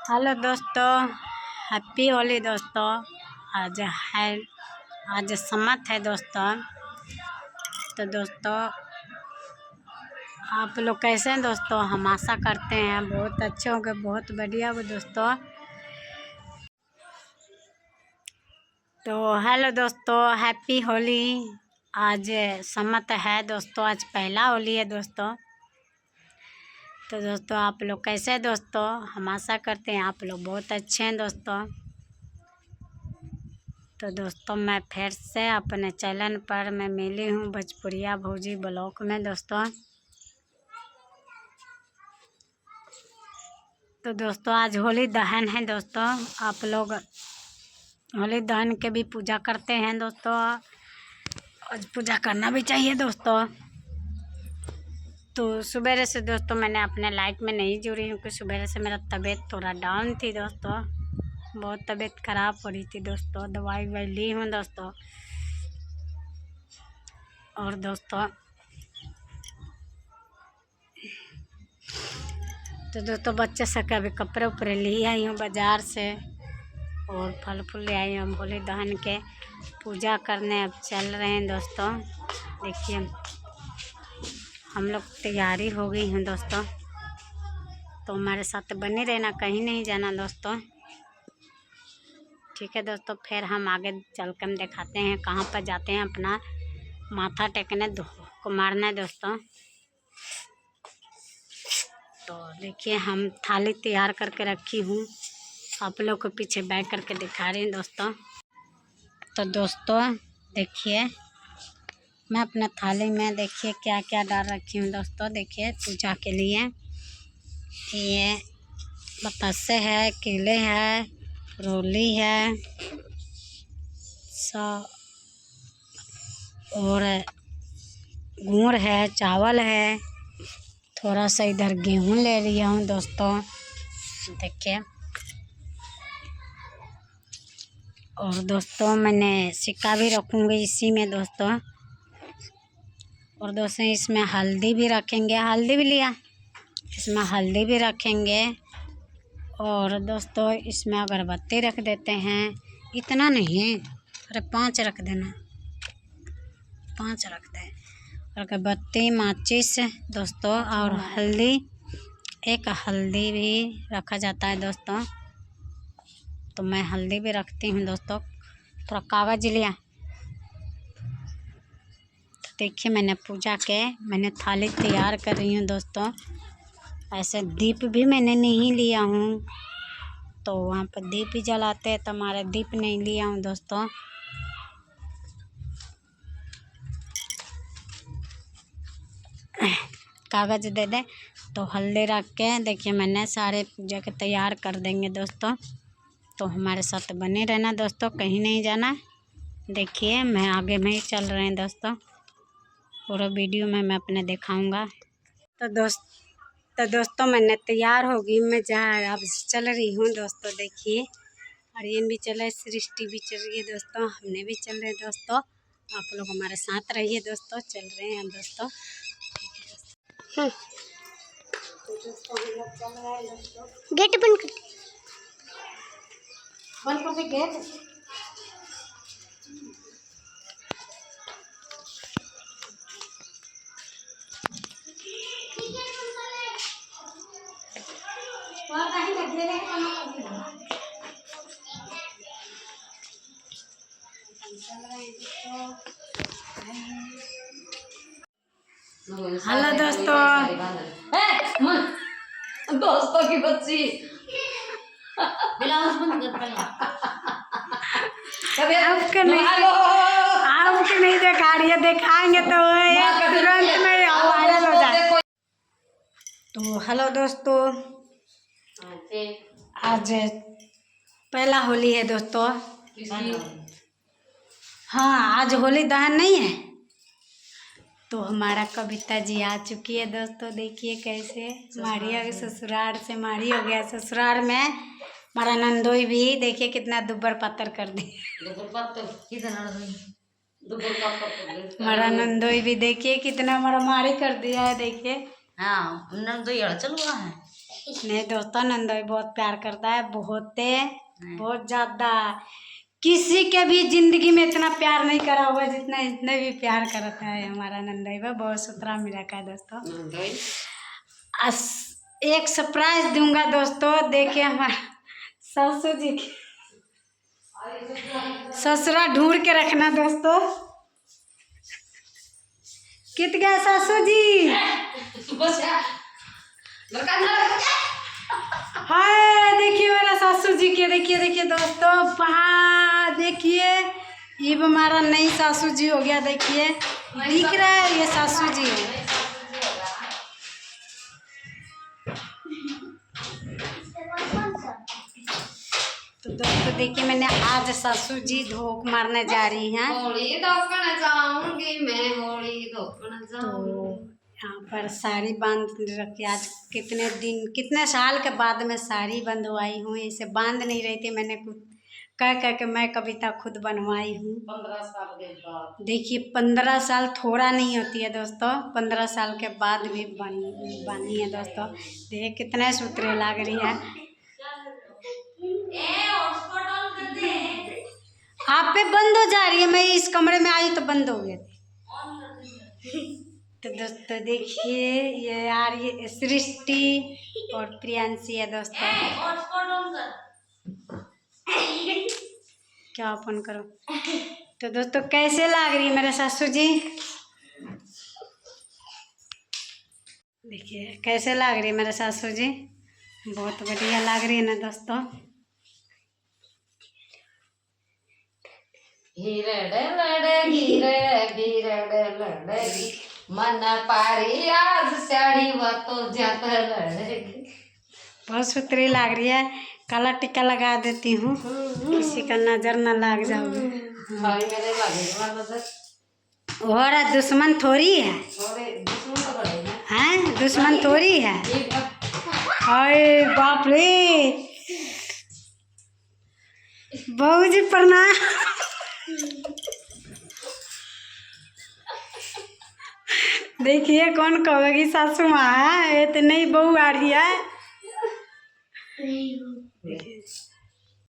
Hello दोस्तों, happy Holi दोस्तों। आज सम्मत है दोस्तों। तो दोस्तों आप लोग कैसे हैं दोस्तों? हम आशा करते हैं बहुत अच्छे होंगे, बहुत बढ़िया हो दोस्तों। तो हेलो दोस्तों, हैप्पी होली। आज सम्मत है दोस्तों, आज पहला होली है दोस्तों। तो दोस्तों आप लोग कैसे हैं दोस्तों? हम आशा करते हैं आप लोग बहुत अच्छे हैं दोस्तों। तो दोस्तों मैं फिर से अपने चैनल पर मैं मिली हूँ भोजपुरिया भौजी ब्लॉग में दोस्तों। तो दोस्तों आज होली दहन है दोस्तों। आप लोग होली दहन के भी पूजा करते हैं दोस्तों। आज पूजा करना भी चाहिए दोस्तों। तो सुबह से दोस्तों मैंने अपने लाइफ में नहीं जुड़ी हूँ कि सुबह से मेरा तबीयत थोड़ा डाउन थी दोस्तों। बहुत तबीयत ख़राब हो रही थी दोस्तों, दवाई ववाई ली हूँ दोस्तों। और दोस्तों तो दोस्तों बच्चे से कभी कपड़े उपड़े ले आई हूँ बाज़ार से और फल फूल ले आई हूँ। होली दहन के पूजा करने अब चल रहे हैं दोस्तों। देखिए हम लोग तैयारी हो गई हैं दोस्तों। तो हमारे साथ बने रहना, कहीं नहीं जाना दोस्तों, ठीक है दोस्तों। फिर हम आगे चल कर हम दिखाते हैं कहाँ पर जाते हैं अपना माथा टेकने को मारना है दोस्तों। तो देखिए हम थाली तैयार करके रखी हूँ, आप लोग को पीछे बैठ करके दिखा रही हूँ दोस्तों। तो दोस्तों देखिए मैं अपना थाली में देखिए क्या क्या डाल रखी हूँ दोस्तों। देखिए पूजा के लिए ये बतासे है, केले है, रोली है और गुड़ है, चावल है, थोड़ा सा इधर गेहूँ ले लिया हूँ दोस्तों। देखिए और दोस्तों मैंने सिक्का भी रखूँगी इसी में दोस्तों। और दोस्तों इसमें हल्दी भी रखेंगे, हल्दी भी लिया, इसमें हल्दी भी रखेंगे। और दोस्तों इसमें अगरबत्ती रख देते हैं, इतना नहीं, अरे 5 रख देना, 5 रख दें। अगरबत्ती, माचिस दोस्तों और हल्दी, एक हल्दी भी रखा जाता है दोस्तों। तो मैं हल्दी भी रखती हूँ दोस्तों। थोड़ा कागज लिया। देखिए मैंने पूजा के मैंने थाली तैयार कर रही हूँ दोस्तों। ऐसे दीप भी मैंने नहीं लिया हूँ, तो वहाँ पर दीप भी जलाते हैं, तो हमारा दीप नहीं लिया हूँ दोस्तों। कागज दे दे। तो हल्दी रख के देखिए मैंने सारे पूजा के तैयार कर देंगे दोस्तों। तो हमारे साथ बने रहना दोस्तों, कहीं नहीं जाना। देखिए मैं आगे में ही चल रहे हैं दोस्तों, पूरा वीडियो में मैं अपने दिखाऊंगा। तो दोस्तों मैंने तैयार होगी, मैं जहाँ अब चल रही हूँ दोस्तों। देखिए आर्यन भी चला है, सृष्टि भी चल रही है दोस्तों, हमने भी चल रहे हैं दोस्तों। आप लोग हमारे साथ रहिए दोस्तों, चल रहे हैं दोस्तों। तो दोस्तों हम लोग चल रहे हैं दोस्तों। गेट बंद कर दे गेट। हेलो दोस्तों, दोस्तों की बच्ची ब्लाउज बंद कर पहले। आपके नहीं दिखा रही है, दिखाएंगे तो तुरंत में वायरल हो जाए। तो हेलो दोस्तों, आज पहला होली है दोस्तों। हाँ आज होली दहन नहीं है, तो हमारा कविता जी आ चुकी है दोस्तों। देखिए कैसे मारी हो ससुराल से, मारी हो गया ससुराल में। हमारा नंदोई भी देखिए कितना दुब्बर पत्थर कर दिया। हमारा नंदोई भी देखिए कितना मारा मारी कर दिया है। देखिए हाँ नंदो ये चल हुआ है। नहीं दोस्तों, नंदोई बहुत प्यार करता है, बहुत ज्यादा। किसी के भी जिंदगी में इतना प्यार नहीं करा हुआ जितना इसने भी प्यार करता है हमारा नंदोई। बहुत सुथरा मिला का है दोस्तों। एक सरप्राइज दूंगा दोस्तों, देखिए हमारा ससुर जी की ससुरा ढूंढ के रखना दोस्तों। कित गया ससुर जी? हाय देखिए मेरा ससुर जी के, देखिए दोस्तों, वाह देखिए, ये हमारा नई सासू जी हो गया। देखिए दिख रहा है, ये सासू जी है। तो दोस्तों देखिए, मैंने आज सासू जी धोख मारने जा रही हैं। होली धोकने जाऊंगी मैं, होली धोकने जाऊंगी। यहाँ पर साड़ी बांध रखी। आज कितने साल के बाद मैं साड़ी बंधवाई हूँ। इसे बांध नहीं रही थी, मैंने कुछ कह के मैं कविता खुद बनवाई हूँ। 15 साल के बाद देखिए 15 साल थोड़ा नहीं होती है दोस्तों, 15 साल के बाद भी बनी है दोस्तों। देखिए कितने सूत्रे लग रही है। आप पे बंद हो जा रही है, मैं इस कमरे में आई तो बंद हो गए थे। तो दोस्तों देखिए, ये आ रही है सृष्टि और प्रियांशी है दोस्तों। क्या ओपन करो। तो दोस्तों कैसे लग रही है मेरे सासू जी? देखिए कैसे लग रही है मेरे सासू जी, बहुत बढ़िया लग रही है ना दोस्तों। लड़ेगी मन पारी आज साड़ी तो जाता लड़ेगी। बहुत सुथरी लग रही है। काला टिक्का लगा देती हूँ, किसी का नजर ना लग जाओगे। और दुश्मन थोड़ी है, हैं दुश्मन थोड़ी है। अरे बाप रे, बहू जी प्रणाम। देखिए कौन कहोगी सासू माँ है, ये तो नहीं बहू आ रही है।